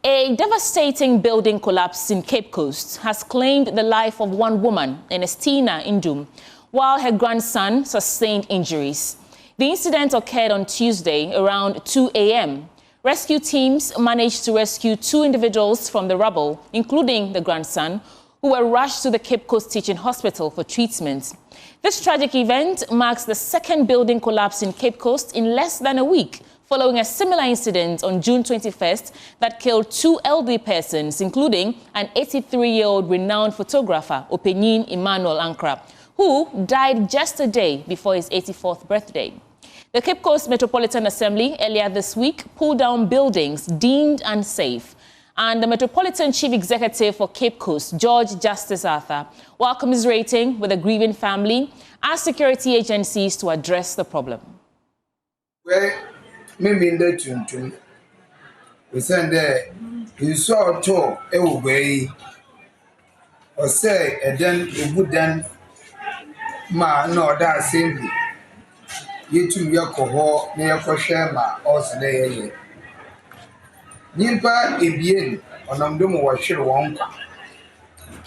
A devastating building collapse in Cape Coast has claimed the life of one woman, Ernestina Indum, while her grandson sustained injuries. The incident occurred on Tuesday around 2 a.m. Rescue teams managed to rescue 2 individuals from the rubble, including the grandson, who were rushed to the Cape Coast Teaching Hospital for treatment. This tragic event marks the second building collapse in Cape Coast in less than a week, following a similar incident on June 21st that killed 2 elderly persons, including an 83-year-old renowned photographer, Openin Emmanuel Ankra, who died just a day before his 84th birthday. The Cape Coast Metropolitan Assembly earlier this week pulled down buildings deemed unsafe. And the Metropolitan Chief Executive for Cape Coast, George Justice Arthur, while commiserating with the grieving family, asked security agencies to address the problem. Maybe the tune. We send there. You saw a tour, way. Or say, and then it would then. Ma, no, that simply. You two, your cohort, near Koshema, or Slay. Nimpa, Ibian, or Namdum was sure wonka.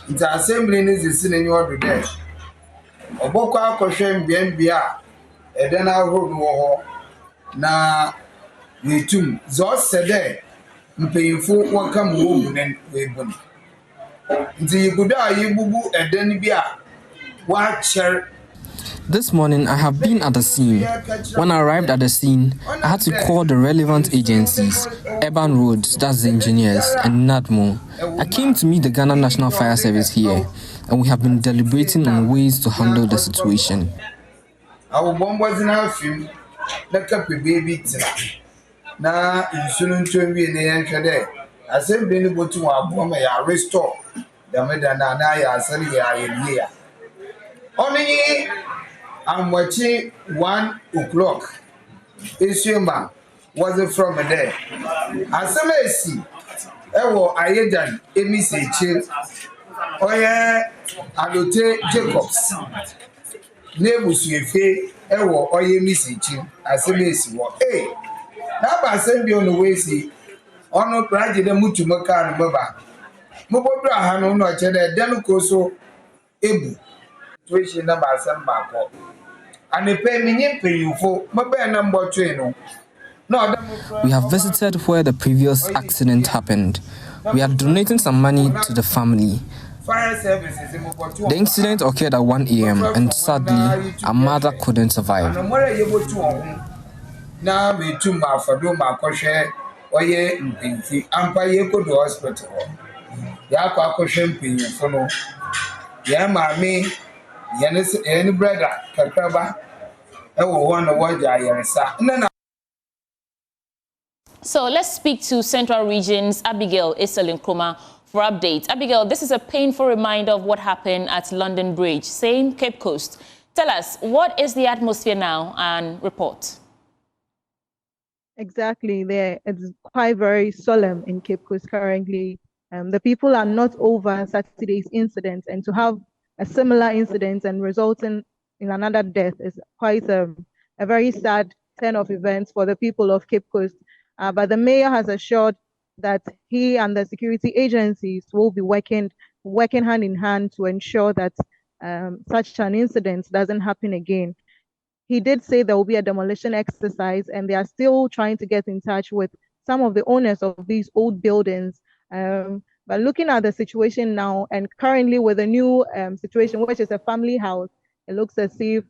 It's assembly is the sin in your day. Or Boka Koshem, Bienbia, and then I wrote war. Na we too Zos said there, painful one come home and we bun. Until you could die, you boo and then be a watcher. This morning, I have been at the scene. When I arrived at the scene, I had to call the relevant agencies, Urban Roads, that's the engineers, and NADMO. I came to meet the Ghana National Fire Service here, and we have been deliberating on ways to handle the situation. Our bomb was in our film. Let up a baby. Now, you shouldn't turn me in the answer there. I said, Benny go to our bomb, I restore the Medanaya, Salia, here. Only I'm watching 1 o'clock. Issue man wasn't from there. As I may see, I had done a say chill. Oh, yeah, I will take Jacobs. Nebus, you feel. Ewo oye message asebesi wo na ba sem bi on the way see ono praje de mutu maka no baba mo bodu aha no no che de dem ko so ebu situation na ba sem ba ko ane pe minye peyufo mo be na mbotwe no. We have visited where the previous accident happened. We are donating some money to the family. The incident occurred at 1 a.m. and sadly, a mother couldn't survive. Now, me too, my father, my kosher, or ye in Pinky, and by ye go to hospital. Yaka kosher pin, for no. Ya, mammy, Yanis, any brother, Kakaba, I will wonder what I am. So let's speak to Central Region's Abigail Iselinkroma for updates. Abigail, this is a painful reminder of what happened at London Bridge, same Cape Coast. Tell us, what is the atmosphere now, and report. Exactly, there it's quite very solemn in Cape Coast currently. The people are not over Saturday's incident, and to have a similar incident and resulting in another death is quite a very sad turn of events for the people of Cape Coast. But the mayor has assured that he and the security agencies will be working hand in hand to ensure that such an incident doesn't happen again. He did say there will be a demolition exercise, and they are still trying to get in touch with some of the owners of these old buildings. But looking at the situation now, and currently with a new situation, which is a family house, it looks as if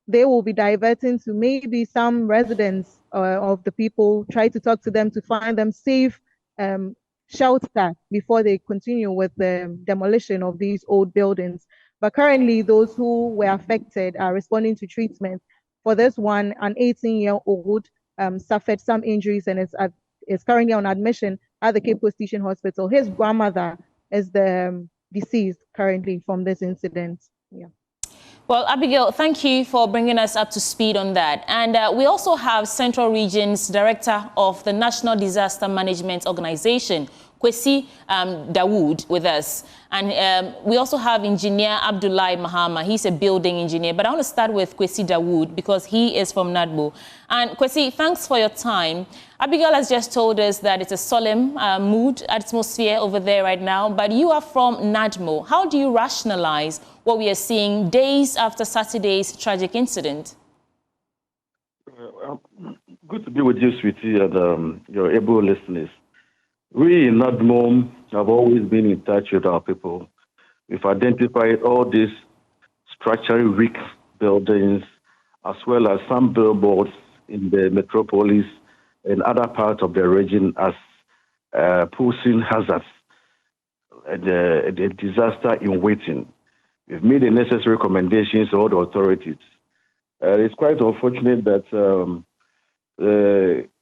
they will be diverting to maybe some residents of the people, try to talk to them to find them safe shelter before they continue with the demolition of these old buildings. But currently, those who were affected are responding to treatment. For this one, an 18-year-old suffered some injuries and is currently on admission at the Cape Coast Teaching Hospital. His grandmother is the deceased currently from this incident. Yeah. Well, Abigail, thank you for bringing us up to speed on that. And we also have Central Region's Director of the National Disaster Management Organization, Kwesi Dawood, with us. And we also have Engineer Abdullahi Mahama. He's a building engineer. But I want to start with Kwesi Dawood because he is from NADMO. And Kwesi, thanks for your time. Abigail has just told us that it's a solemn mood, atmosphere over there right now, but you are from Nadmo. How do you rationalize what we are seeing days after Saturday's tragic incident? Good to be with you, sweetie, and your able listeners. We in Nadmo have always been in touch with our people. We've identified all these structurally weak buildings, as well as some billboards in the metropolis and other parts of the region as posing hazards and the disaster in waiting. We've made the necessary recommendations to all the authorities. It's quite unfortunate that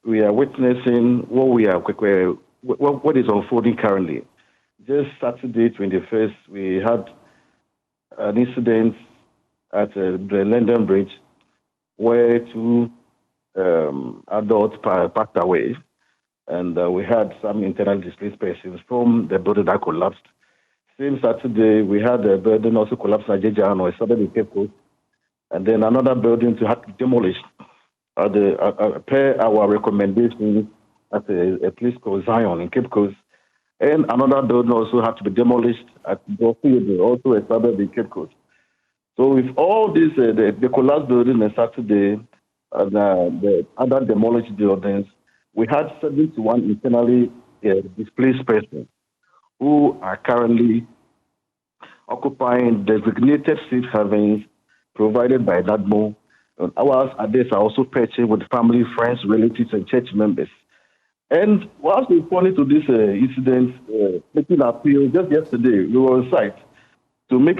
we are witnessing what is unfolding currently. Just Saturday, 21st, we had an incident at the London Bridge where two adults passed away, and we had some internally displaced persons from the building that collapsed. Same Saturday, we had a building also collapsed at Jejano, a southern Cape Coast, and then another building to have to be demolished per our recommendations at a place called Zion in Cape Coast, and another building also had to be demolished at Dorfield, also a suburb in Cape Coast. So with all this, the collapsed building on Saturday, and the other demolished buildings, we had 71 internally displaced persons who are currently occupying designated safe havens provided by NADMO. And ours are also purchased with family, friends, relatives, and church members. And whilst responding to this incident, making appeal, just yesterday, we were on site to make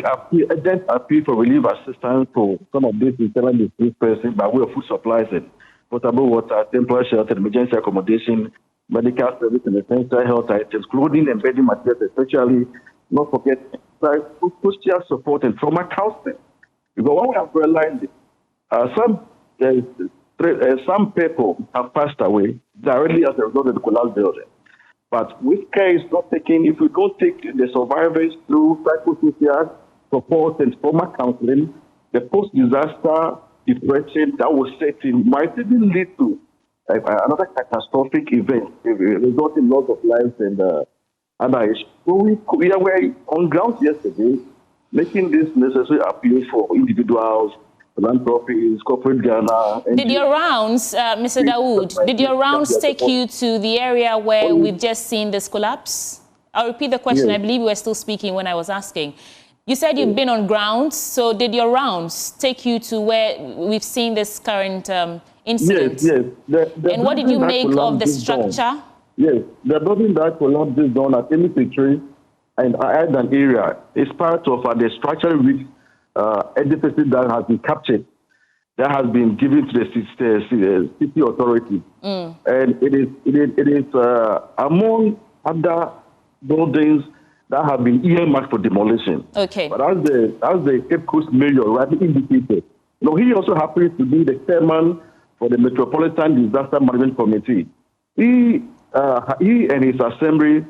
urgent appeal for relief assistance for some of these internally displaced persons by way of food supplies and potable water, temporary shelter, emergency accommodation, medical service and essential health items, clothing and bedding materials, especially, not forget, social support and trauma counseling. Because what we have realized, some people have passed away directly as a result of the collapsed building. But with care is not taken, if we don't take the survivors through psychosocial support and trauma counseling, the post-disaster depression that was set in might even lead to another catastrophic event, resulting in loss of lives and other issues. So we were on ground yesterday, making this necessary appeal for individuals, philanthropies, corporate Ghana. Did your rounds, Mr. Dawood, did your rounds take you to the area where we've just seen this collapse? I'll repeat the question. Yes. I believe we were still speaking when I was asking. You said you've been on ground, so did your rounds take you to where we've seen this current incident? Yes, yes. And what did you make of the structure? Yes, the building that collapsed is down at Emissary and Island area is part of the structural weak edifices that has been captured, that has been given to the city authority. And it is among other buildings that have been earmarked for demolition. Okay. But as the Cape Coast mayor rightly indicated, he also happens to be the chairman for the Metropolitan Disaster Management Committee. He and his assembly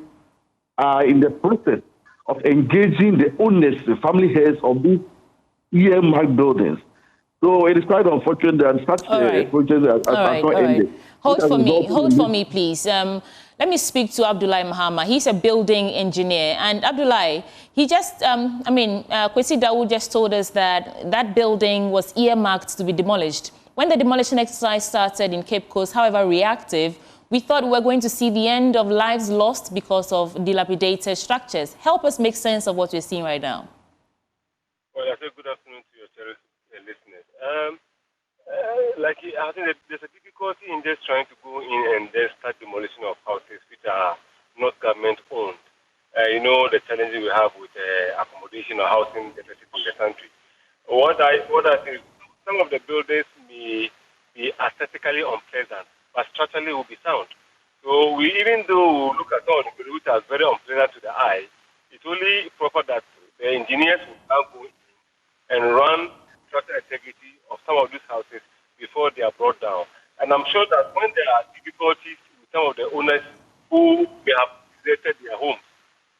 are in the process of engaging the owners, the family heads of these earmarked buildings. So it is quite unfortunate that such projects are not ended. Hold for me, please. Let me speak to Abdullahi Mahama. He's a building engineer. And Abdullahi, he just, Kwesi Dawood just told us that that building was earmarked to be demolished. When the demolition exercise started in Cape Coast, however reactive, we thought we were going to see the end of lives lost because of dilapidated structures. Help us make sense of what we're seeing right now. Well, I say good afternoon to your cherished listeners. I think that there's a difficulty in just trying to go in and then start demolition of houses which are not government owned. The challenges we have with accommodation or housing deficit in the country. What I think is some of the buildings may be aesthetically unpleasant, but structurally will be sound. So even though we look at all the buildings which are very unpleasant to the eye, it's only proper that the engineers will now go and run structural integrity of some of these houses before they are brought down. And I'm sure that when there are difficulties with some of the owners who may have deserted their homes,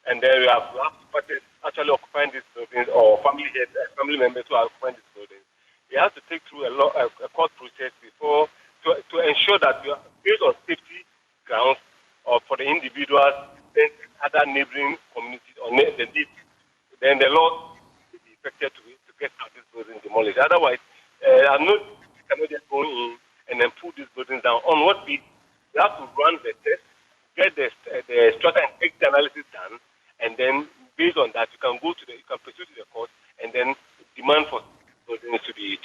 and then we have parties actually occupying these buildings, or family heads, family members who are occupying these buildings, they have to take through a court process before to ensure that based on safety grounds or for the individuals, then other neighboring communities or the needs, then the law will be effective to get out these buildings demolished. Otherwise, I know we cannot just go in and then pull these buildings down. On what we have to run the test, get the structure and take the analysis done, and then based on that, you can pursue to the court, and then demand for buildings to be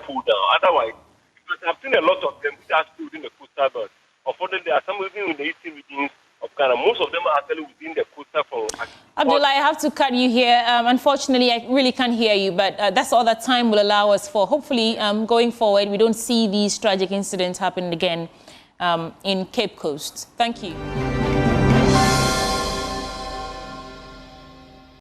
pulled down. Otherwise, because I've seen a lot of them just within the coastal belt. Unfortunately, there are some within the eastern regions of Ghana. Most of them are actually within the coastal from. Abdullah, I have to cut you here. Unfortunately, I really can't hear you, but that's all that time will allow us for. Hopefully, going forward, we don't see these tragic incidents happen again in Cape Coast. Thank you.